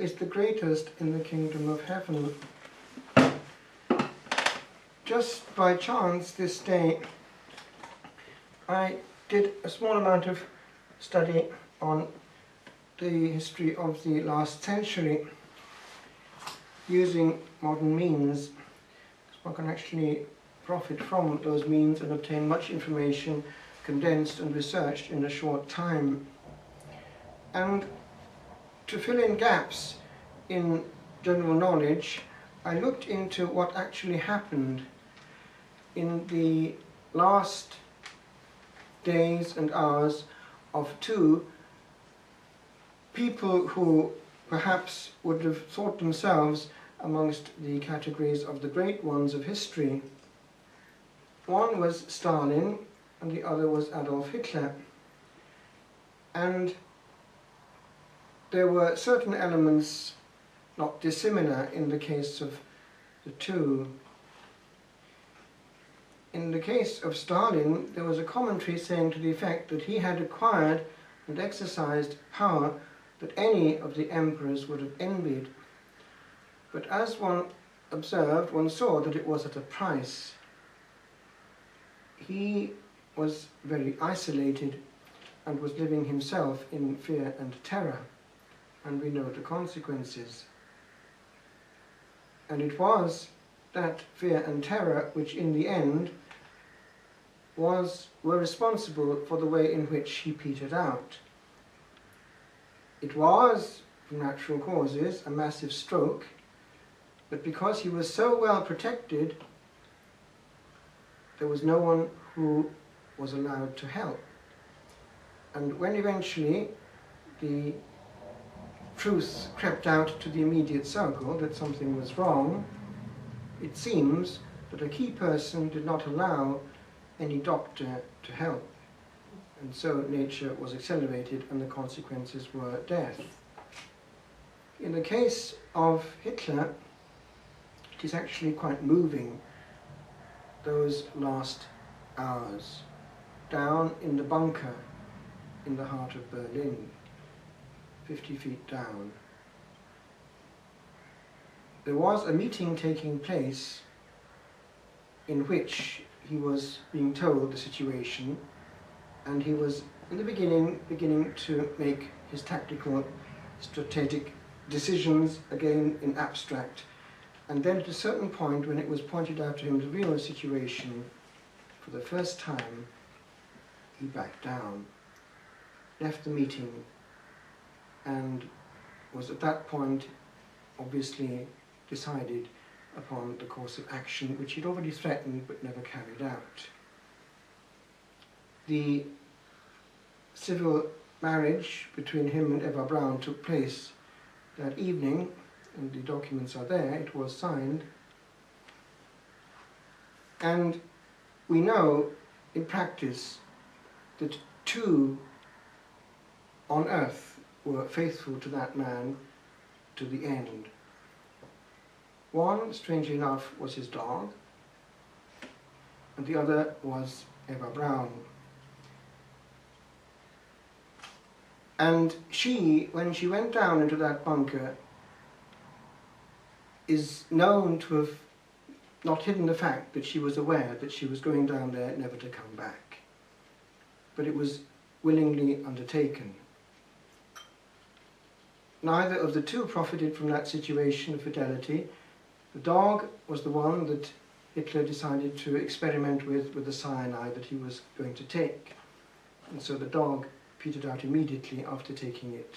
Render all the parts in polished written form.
is the greatest in the kingdom of heaven. Just by chance this day, I did a small amount of study on the history of the last century using modern means. One can actually profit from those means and obtain much information condensed and researched in a short time. And to fill in gaps in general knowledge, I looked into what actually happened in the last days and hours of two people who perhaps would have thought themselves amongst the categories of the great ones of history. One was Stalin and the other was Adolf Hitler. And there were certain elements not dissimilar in the case of the two. In the case of Stalin, there was a commentary saying to the effect that he had acquired and exercised power that any of the emperors would have envied. But as one observed, one saw that it was at a price. He was very isolated and was living himself in fear and terror, and we know the consequences. And it was that fear and terror which in the end were responsible for the way in which he petered out. It was, from natural causes, a massive stroke, but because he was so well protected, there was no one who was allowed to help. And when eventually the truth crept out to the immediate circle that something was wrong, it seems that a key person did not allow any doctor to help. And so nature was accelerated and the consequences were death. In the case of Hitler, it is actually quite moving, those last hours, down in the bunker in the heart of Berlin, 50 feet down. There was a meeting taking place in which he was being told the situation, and he was in the beginning to make his tactical, strategic decisions, again in abstract. And then at a certain point, when it was pointed out to him the real situation, for the first time, he backed down, left the meeting, and was at that point obviously decided upon the course of action which he'd already threatened but never carried out. The civil marriage between him and Eva Braun took place that evening, and the documents are there, it was signed. And we know in practice that two on earth were faithful to that man to the end. One, strangely enough, was his dog, and the other was Eva Braun. And she, when she went down into that bunker, is known to have not hidden the fact that she was aware that she was going down there never to come back. But it was willingly undertaken. Neither of the two profited from that situation of fidelity. The dog was the one that Hitler decided to experiment with the cyanide that he was going to take. And so the dog petered out immediately after taking it.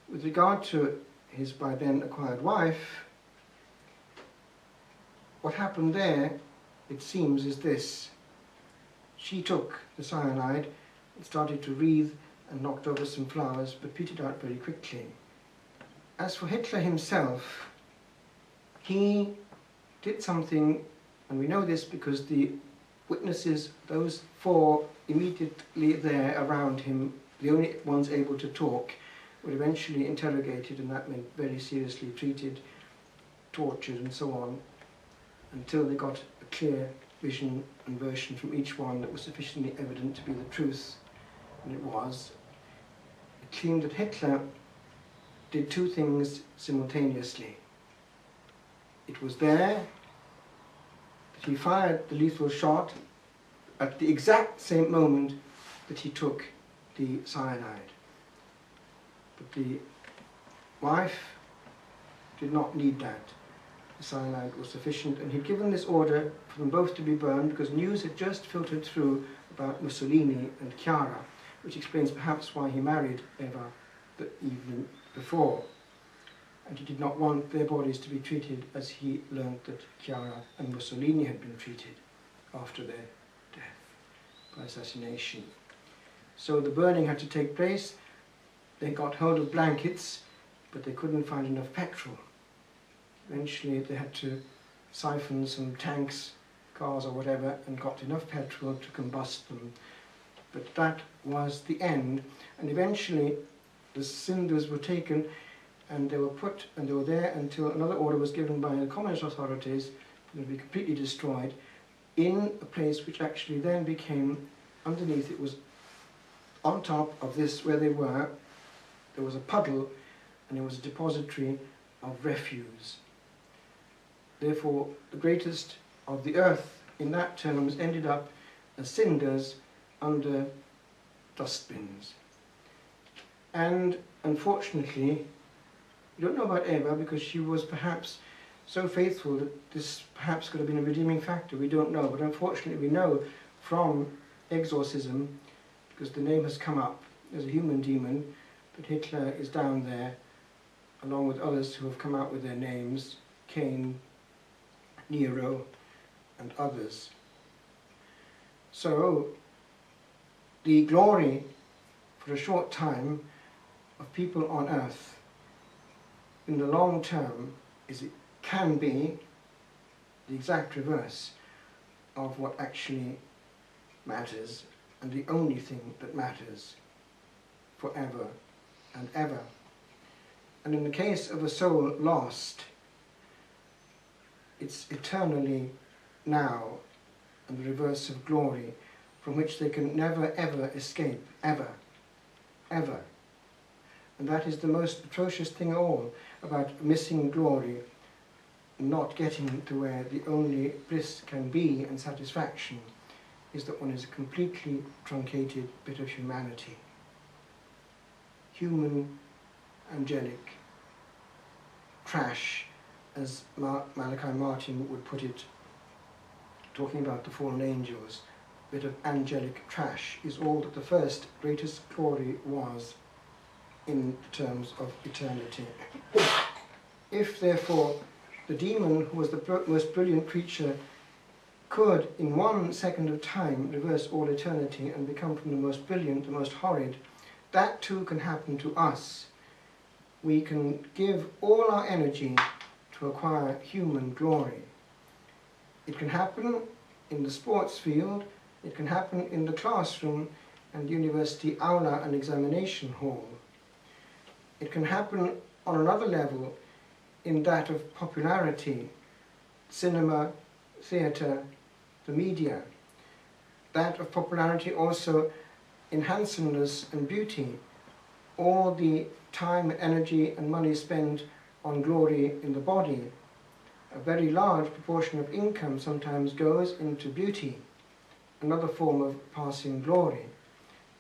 With regard to his by then acquired wife, what happened there, it seems, is this. She took the cyanide and started to wreathe and knocked over some flowers, but petered out very quickly. As for Hitler himself, he did something, and we know this because the witnesses, those four immediately there around him, the only ones able to talk, were eventually interrogated, and that meant very seriously treated, tortured and so on, until they got a clear vision and version from each one that was sufficiently evident to be the truth, and it was. It seemed that Hitler did two things simultaneously. It was there that he fired the lethal shot at the exact same moment that he took the cyanide. But the wife did not need that. The cyanide was sufficient, and he'd given this order for them both to be burned because news had just filtered through about Mussolini and Chiara, which explains perhaps why he married Eva the evening before. And he did not want their bodies to be treated as he learned that Chiara and Mussolini had been treated after their death by assassination. So the burning had to take place. They got hold of blankets, but they couldn't find enough petrol. Eventually they had to siphon some tanks, cars or whatever, and got enough petrol to combust them. But that was the end, and eventually the cinders were taken and they were there until another order was given by the communist authorities for them to be completely destroyed in a place which actually then became, underneath it was on top of this where they were, there was a puddle and it was a depository of refuse. Therefore, the greatest of the earth in that terms ended up as cinders under dustbins. And unfortunately, we don't know about Eva because she was perhaps so faithful that this perhaps could have been a redeeming factor. We don't know, but unfortunately we know from exorcism, because the name has come up as a human demon, that Hitler is down there along with others who have come out with their names, Cain, Nero and others. So the glory for a short time of people on earth in the long term is it can be the exact reverse of what actually matters, and the only thing that matters forever and ever. And in the case of a soul lost, it's eternally now, and the reverse of glory, from which they can never ever escape, ever, ever. And that is the most atrocious thing of all about missing glory, not getting to where the only bliss can be and satisfaction, is that one is a completely truncated bit of humanity. Human, angelic trash, as Malachi Martin would put it, talking about the fallen angels. A bit of angelic trash is all that the first greatest glory was in terms of eternity. If therefore the demon, who was the most brilliant creature, could in 1 second of time reverse all eternity and become from the most brilliant, the most horrid, that too can happen to us. We can give all our energy to acquire human glory. It can happen in the sports field, it can happen in the classroom and university aula and examination hall. It can happen on another level in that of popularity, cinema, theatre, the media. That of popularity also in handsomeness and beauty. All the time, energy and money spent on glory in the body. A very large proportion of income sometimes goes into beauty, another form of passing glory.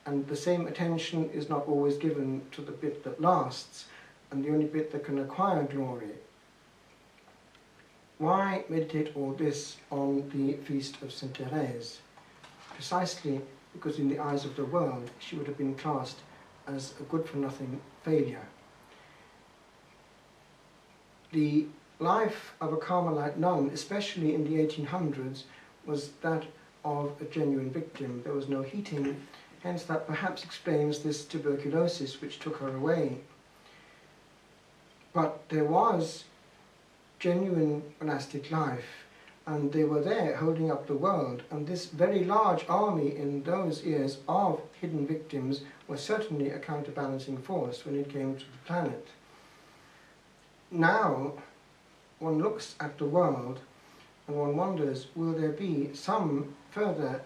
And the same attention is not always given to the bit that lasts, and the only bit that can acquire glory. Why meditate all this on the feast of St. Thérèse? Precisely because in the eyes of the world she would have been classed as a good-for-nothing failure. The life of a Carmelite nun, especially in the 1800s, was that of a genuine victim. There was no heating, hence that perhaps explains this tuberculosis which took her away. But there was genuine monastic life, and they were there holding up the world, and this very large army in those years of hidden victims was certainly a counterbalancing force when it came to the planet. Now one looks at the world and one wonders, will there be some further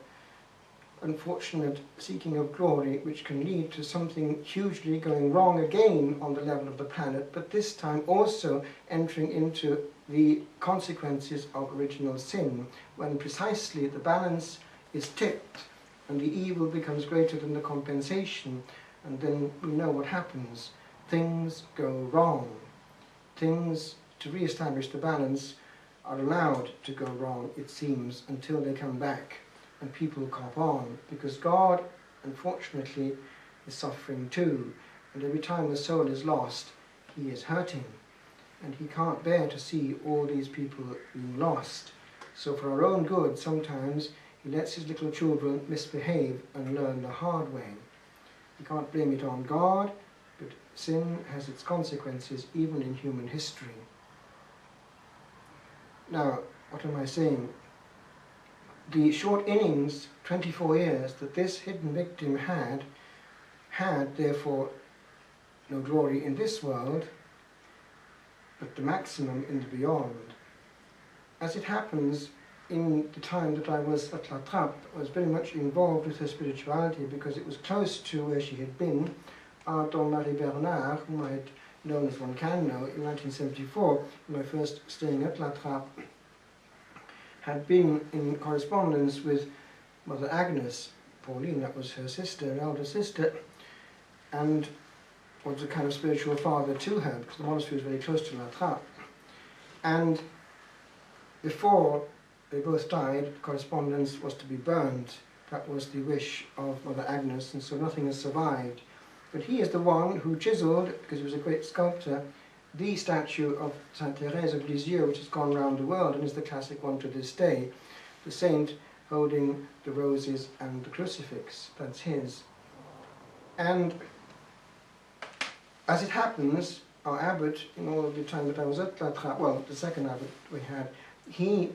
unfortunate seeking of glory which can lead to something hugely going wrong again on the level of the planet, but this time also entering into the consequences of original sin, when precisely the balance is tipped and the evil becomes greater than the compensation, and then we know what happens. Things go wrong. Things, to re-establish the balance, are allowed to go wrong, it seems, until they come back. And people cop on, because God, unfortunately, is suffering too. And every time the soul is lost, he is hurting. And he can't bear to see all these people being lost. So for our own good, sometimes he lets his little children misbehave and learn the hard way. We can't blame it on God, but sin has its consequences even in human history. Now, what am I saying? The short innings, 24 years, that this hidden victim had therefore no glory in this world, but the maximum in the beyond. As it happens, in the time that I was at La Trappe, I was very much involved with her spirituality because it was close to where she had been. Don-Marie Bernard, whom I had known as one can know, in 1974, when I first staying at La Trappe, had been in correspondence with Mother Agnes, Pauline, that was her sister, her elder sister, and was a kind of spiritual father to her, because the monastery was very close to La Trappe. And before they both died, correspondence was to be burned. That was the wish of Mother Agnes, and so nothing has survived. But he is the one who chiseled, because he was a great sculptor, the statue of Saint Thérèse of Lisieux, which has gone around the world and is the classic one to this day. The saint holding the roses and the crucifix, that's his. And as it happens, our abbot, in all of the time that I was at La Trappe, well, the second abbot we had, he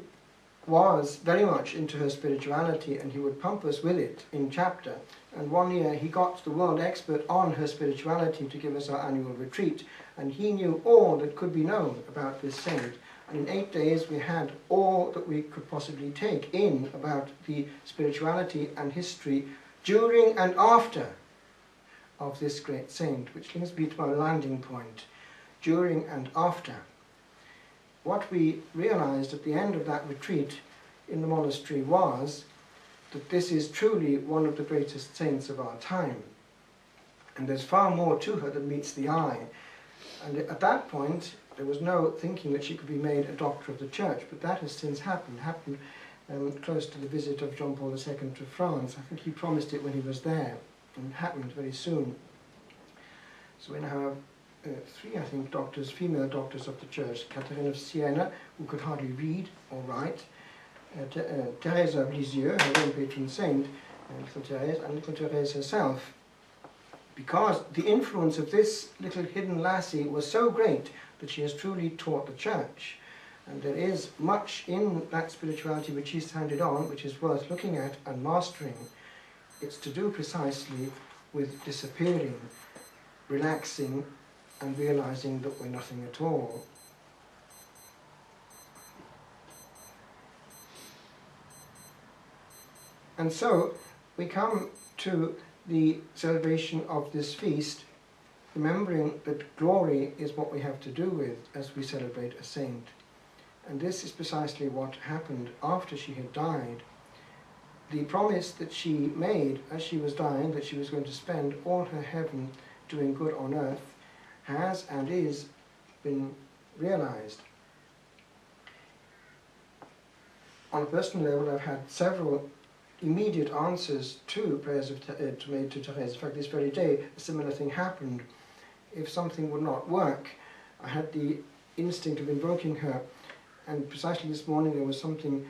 was very much into her spirituality, and he would pump us with it in chapter. And one year he got the world expert on her spirituality to give us our annual retreat, and he knew all that could be known about this saint. And in 8 days we had all that we could possibly take in about the spirituality and history during and after of this great saint, which brings me to our landing point, during and after. What we realized at the end of that retreat in the monastery was that this is truly one of the greatest saints of our time. And there's far more to her than meets the eye. And at that point, there was no thinking that she could be made a doctor of the church, but that has since happened close to the visit of John Paul II to France. I think he promised it when he was there, and it happened very soon. So we now have 3, I think, doctors, female doctors of the church: Catherine of Siena, who could hardly read or write, Thérèse of Lisieux, her own patron saint, little Thérèse, and little Thérèse herself. Because the influence of this little hidden lassie was so great that she has truly taught the church. And there is much in that spirituality which she's handed on, which is worth looking at and mastering. It's to do precisely with disappearing, relaxing, and realizing that we're nothing at all. And so we come to the celebration of this feast, remembering that glory is what we have to do with as we celebrate a saint. And this is precisely what happened after she had died. The promise that she made as she was dying, that she was going to spend all her heaven doing good on earth, has and is been realized. On a personal level, I've had several immediate answers to prayers made to Thérèse. In fact, this very day, a similar thing happened. If something would not work, I had the instinct of invoking her, and precisely this morning there was something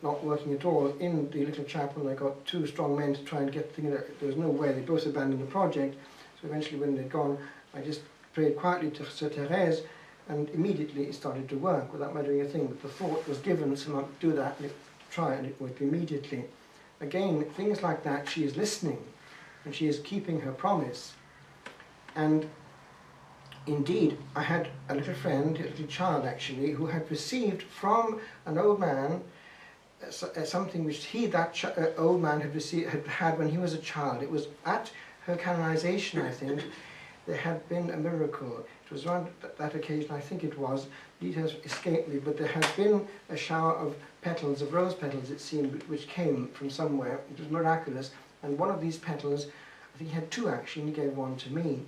not working at all in the little chapel. I got 2 strong men to try and get things. There was no way. They both abandoned the project. So eventually, when they'd gone, I just prayed quietly to Sir Thérèse, and immediately it started to work without my doing a thing. But the thought was given, someone do that, and try, and it worked immediately. Again, things like that, she is listening, and she is keeping her promise. And indeed, I had a little friend, a little child actually, who had received from an old man something which that old man had had when he was a child. It was at her canonization, I think, there had been a miracle. It was around that occasion, I think it was, details escape me, but there had been a shower of petals, of rose petals it seemed, which came from somewhere. It was miraculous, and one of these petals, I think he had two actually, and he gave one to me.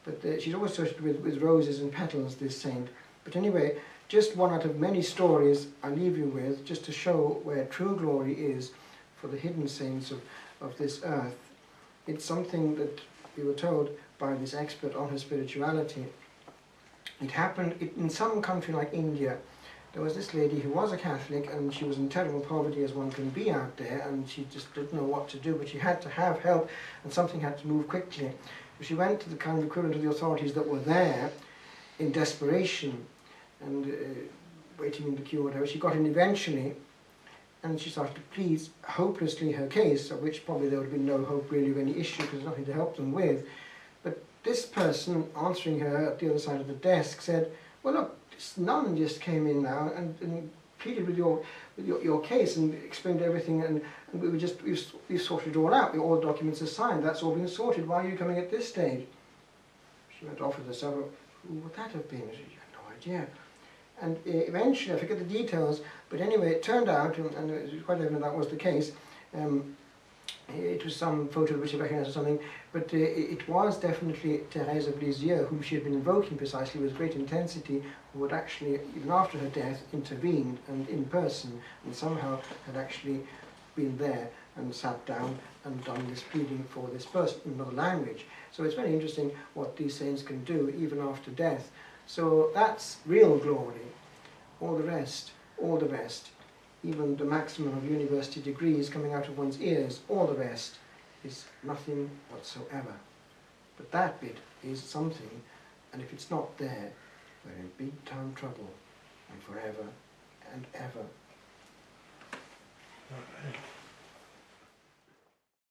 But she's always associated with roses and petals, this saint. But anyway, just one out of many stories I leave you with, just to show where true glory is for the hidden saints of this earth. It's something that we were told by this expert on her spirituality. It happened in some country like India. There was this lady who was a Catholic, and she was in terrible poverty as one can be out there, and she just didn't know what to do, but she had to have help, and something had to move quickly. So she went to the kind of equivalent of the authorities that were there in desperation, and waiting in the queue or whatever. She got in eventually, and she started to plead hopelessly her case, of which probably there would have been no hope really of any issue, because there's nothing to help them with. But this person answering her at the other side of the desk said, well look, this nun just came in now and pleaded with your case and explained everything, and we've sorted it all out, all the documents are signed, that's all been sorted, why are you coming at this stage? She went off with herself, who would that have been? She said, you have no idea. And eventually, I forget the details, but anyway, it turned out, and it was quite evident that was the case, it was some photo which I recognised or something, but it was definitely Thérèse of Lisieux, whom she had been invoking precisely with great intensity, who had actually, even after her death, intervened and in person, and somehow had actually been there and sat down and done this pleading for this person in another language. So it's very interesting what these saints can do even after death. So that's real glory. All the rest, even the maximum of university degrees coming out of one's ears, all the rest is nothing whatsoever. But that bit is something, and if it's not there, we're in big time trouble, and forever and ever